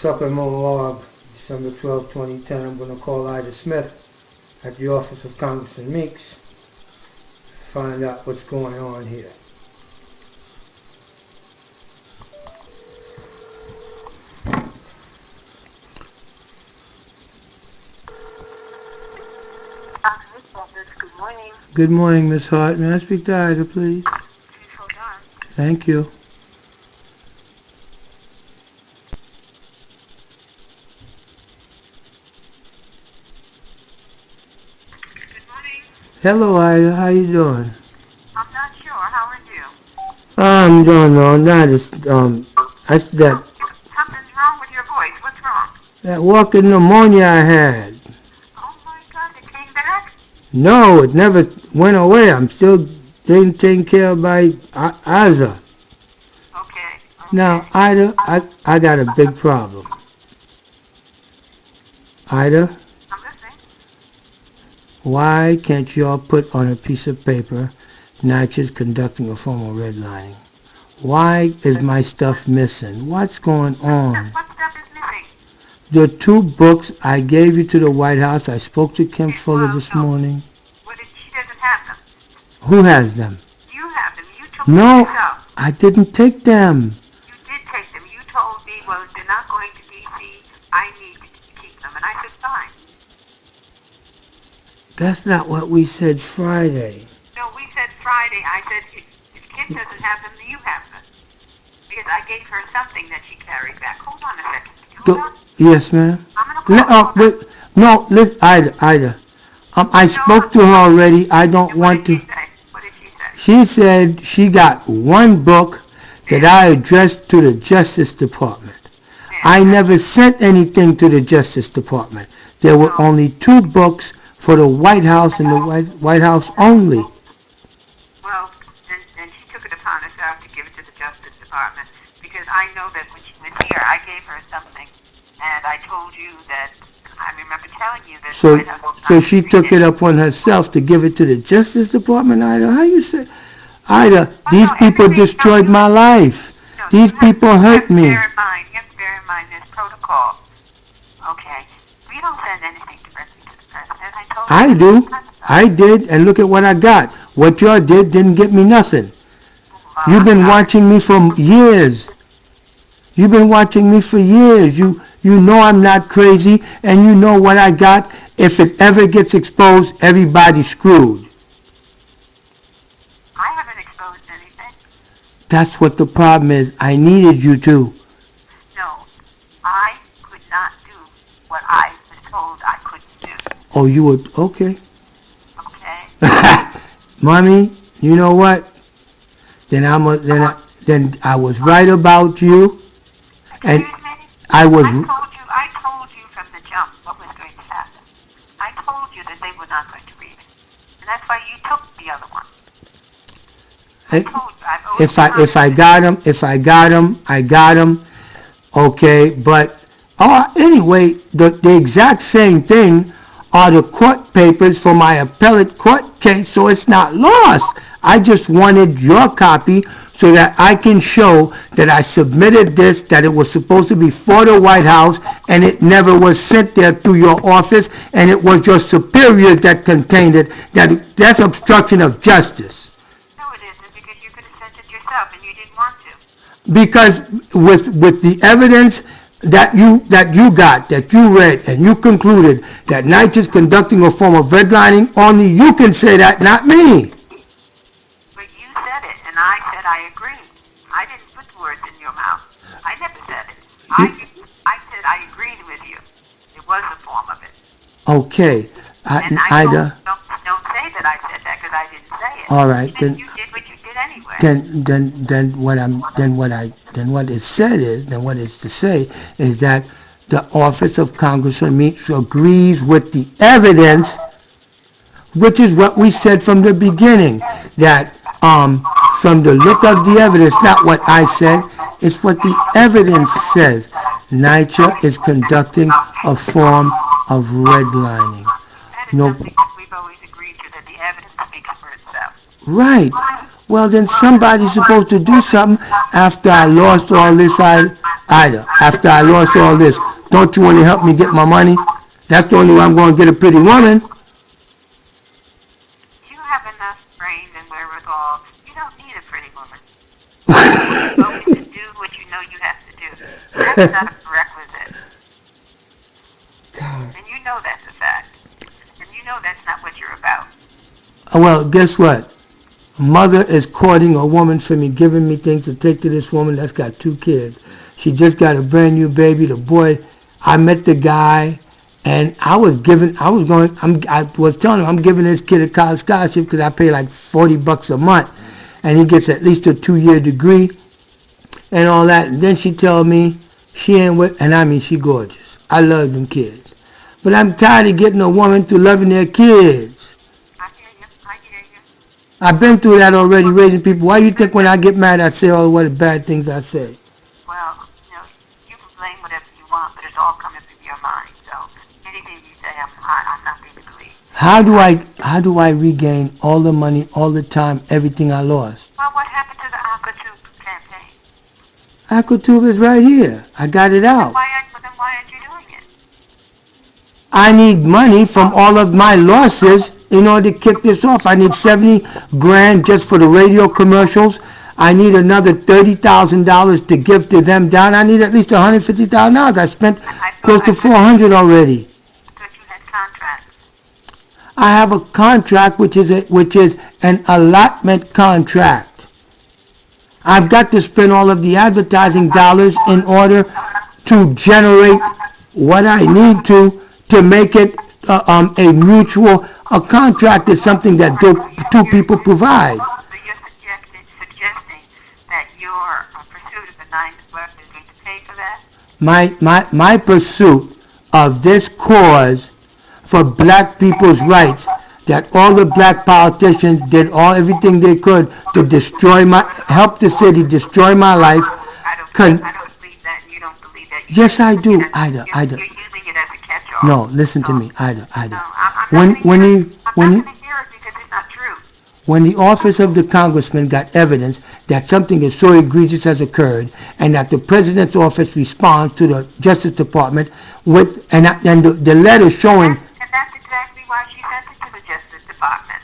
Supplemental log, December 12, 2010. I'm going to call Ida Smith at the office of Congressman Meeks to find out what's going on here. Good morning. Good morning, Miss Hart. May I speak to Ida, please? Please hold on. Thank you. Good morning. Hello, Ida. How you doing? I'm not sure. How are you? I'm doing all right. Something's wrong with your voice. What's wrong? that walking pneumonia I had. Oh my God, it came back? No, it never went away. I'm still being taken care of by Aza. Okay. Now, Ida, I got a big problem. Ida, I'm listening. why can't you all put on a piece of paper, Nycha's conducting a formal redlining? Why is my stuff missing? What's going on? What stuff is missing? The 2 books I gave you to the White House. I spoke to Kim Fuller this morning. She doesn't have them. Who has them? You have them. You took them No, yourself. I didn't take them. You did take them. You told me, well, they're not going to D.C. I need to keep them. And I said, fine. That's not what we said Friday. No, we said Friday. I said, if Kim doesn't have them, you have them. Because I gave her something that she carried back. Hold on a second. Hold on. Yes, ma'am. I'm going to call her. Wait, no, listen, Ida. I spoke to her already. I don't want to. What did she say? She said she got 1 book that I addressed to the Justice Department. I never sent anything to the Justice Department. There were only 2 books for the White House and the White House only. Well, then she took it upon herself to give it to the Justice Department, because I know that when she was here, I gave her something, and I told you that, I remember telling you that the White House So she took it upon herself to give it to the Justice Department, Ida? How you say? Ida, these people destroyed my life. These people hurt me. You have to bear in mind this protocol. Okay. We don't send anything directly to the president. I told I you. do. I did, and look at what I got. What y'all did didn't get me nothing. You've been watching me for years. You've been watching me for years. You know I'm not crazy, and you know what I got. If it ever gets exposed, everybody's screwed. I haven't exposed anything. That's what the problem is. I needed you to. No, I could not do what I was told I couldn't do. Oh, you would? Okay. Okay? Mommy, you know what? Then I was right about you. And Excuse me? I was. I told you from the jump what was going to happen. I told you that they were not going to read it. And that's why you took the other one. I told you. If I got them, I got them. Okay, but anyway, the exact same thing are the court papers for my appellate court case, so it's not lost. I just wanted your copy so that I can show that I submitted this, that it was supposed to be for the White House, and it never was sent there through your office, and it was your superiors that contained it. That's obstruction of justice. No, it isn't, because you could have sent it yourself, and you didn't want to. Because with the evidence that you read, and you concluded that Nycha's conducting a form of redlining, only you can say that, not me. But you said it, and I said I agreed. I didn't put words in your mouth. I never said it. I said I agreed with you. It was a form of it. Okay. And Ida. Don't say that I said that, because I didn't say it. All right. Then you did what you did anyway. What it said is, then what it's to say is that the office of Congressman Meeks agrees with the evidence, which is what we said from the beginning, that from the look of the evidence, not what I said, it's what the evidence says. Nycha is conducting a form of redlining. That is something that we've always agreed to, that the evidence speaks for itself. Right. Well, then somebody's supposed to do something after I lost all this. Ida, after I lost all this, don't you want to help me get my money? That's the only way I'm going to get a pretty woman. You have enough brain and wherewithal. You don't need a pretty woman. You're going to do what you know you have to do. That's not a prerequisite. And you know that's a fact. And you know that's not what you're about. Well, guess what? Mother is courting a woman for me, giving me things to take to this woman that's got 2 kids. She just got a brand new baby. The boy, I met the guy, and I was telling him I'm giving this kid a college scholarship because I pay like $40 a month, and he gets at least a 2-year degree and all that. And then she told me she ain't with, and I mean she gorgeous. I love them kids, but I'm tired of getting a woman through loving their kids. I hear you. I've been through that already, raising people. Why do you think when I get mad I say all what the bad things I say? Well, you can blame whatever you want, but it's all coming from your mind. So anything you say, I'm not going to believe. How do I regain all the money, all the time, everything I lost? Well, what happened to the Aquatube campaign? Aquatube is right here. I got it out. Why aren't you doing it? I need money from all of my losses in order to kick this off. I need 70 grand just for the radio commercials. I need another $30,000 to give to them down. I need at least $150,000. I spent close to $400 already. I thought you had contracts. I have a contract which is an allotment contract. I've got to spend all of the advertising dollars in order to generate what I need to make it a mutual. A contract is something that two people provide. So you're suggesting that your pursuit of the 9 to 12 is going to pay for that? My pursuit of this cause for black people's rights, that all the black politicians did everything they could to help the city, destroy my life. I don't believe that, and you don't believe that. Yes, I do, Ida. You're using it as a catch-all. No, listen to me, Ida. No, I'm not When going to hear it because it's not true. When the office of the Congressman got evidence that something is so egregious has occurred, and that the President's office responds to the Justice Department with the letter showing. And that's exactly why she sent it to the Justice Department.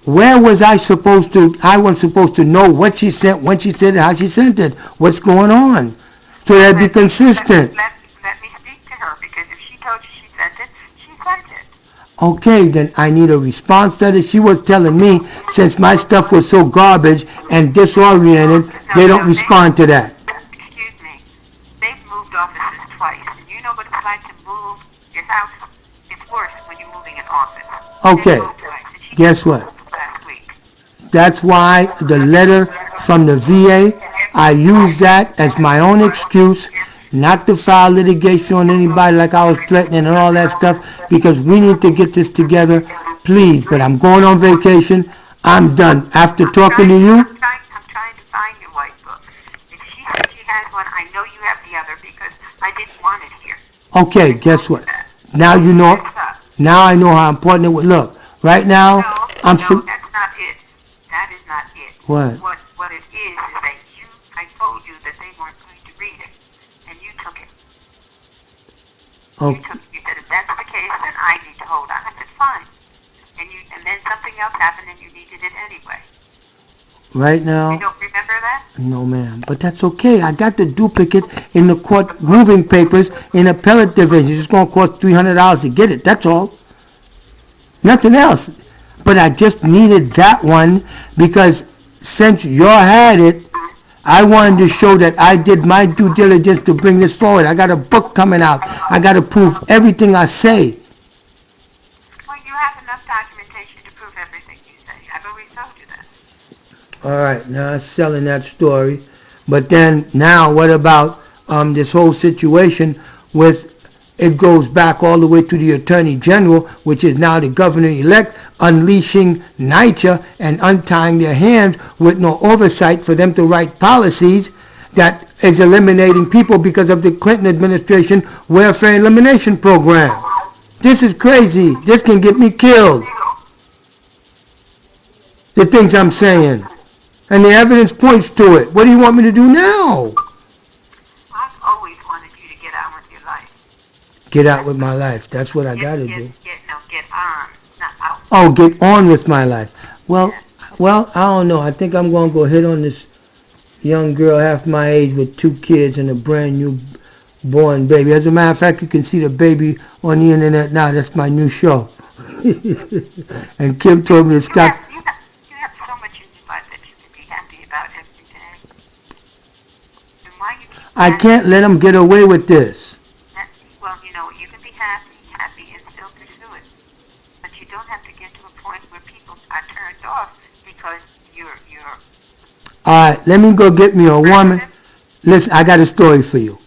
Where was I supposed to? I was supposed to know what she sent, when she sent it, how she sent it, what's going on, so that'd be consistent. Let me speak to her, because if she told you she sent it, she sent it. Okay, then I need a response letter. She was telling me since my stuff was so garbage and disoriented, they don't respond to that. Excuse me. They've moved offices twice, and you know what it's like to move your house? It's worse when you're moving an office. Okay, guess what? Last week. That's why the letter from the VA, I used that as my own excuse not to file litigation on anybody like I was threatening and all that stuff, because we need to get this together, please. But I'm going on vacation. I'm done. After talking to you. I'm trying to find your white book. If she says she has one, I know you have the other, because I didn't want it here. Okay, guess what? Now you know. Now I know how important it was. Look, right now, No, that's not it. That is not it. What? What it is that I told you that they weren't going to read it, and you took it. Okay. You said, if that's the case, then I need to hold on. I said, fine. And then something else happened, and you needed it anyway. Right now. You don't remember that? No, ma'am. But that's okay. I got the duplicate in the court moving papers in appellate division. It's going to cost $300 to get it. That's all. Nothing else. But I just needed that one because since you had it, I wanted to show that I did my due diligence to bring this forward. I got a book coming out. I got to prove everything I say. Well, you have enough documentation to prove everything you say. I've always told you that. All right, now I'm selling that story. But then now what about this whole situation with, it goes back all the way to the Attorney General, which is now the governor-elect, unleashing Nycha and untying their hands with no oversight for them to write policies that is eliminating people because of the Clinton administration welfare elimination program. This is crazy. This can get me killed. The things I'm saying. And the evidence points to it. What do you want me to do now? Get out with my life. That's what I gotta do. Get on, not out. Oh, get on with my life. Well, Yeah. well, I don't know. I think I'm gonna go hit on this young girl half my age with 2 kids and a brand new born baby. As a matter of fact, you can see the baby on the internet now. That's my new show. And Kim told me to stop. You have so much in your life that you can be happy about every day. And why you keep I can't let them get away with this. Well, you can be happy and still pursue it. But you don't have to get to a point where people are turned off because you're All right, let me go get me a woman. Listen, I got a story for you.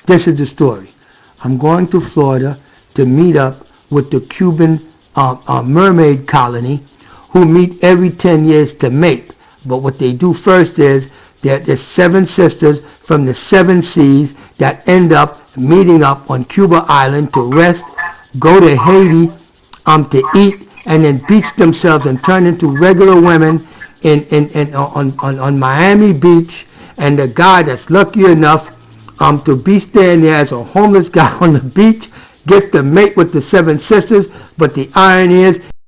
This is the story. I'm going to Florida to meet up with the Cuban mermaid colony who meet every 10 years to mate. But what they do first is there's 7 sisters from the 7 seas that end up meeting up on Cuba Island to rest, go to Haiti to eat, and then beach themselves and turn into regular women on Miami Beach. And the guy that's lucky enough to be staying there as a homeless guy on the beach gets to mate with the 7 sisters. But the irony is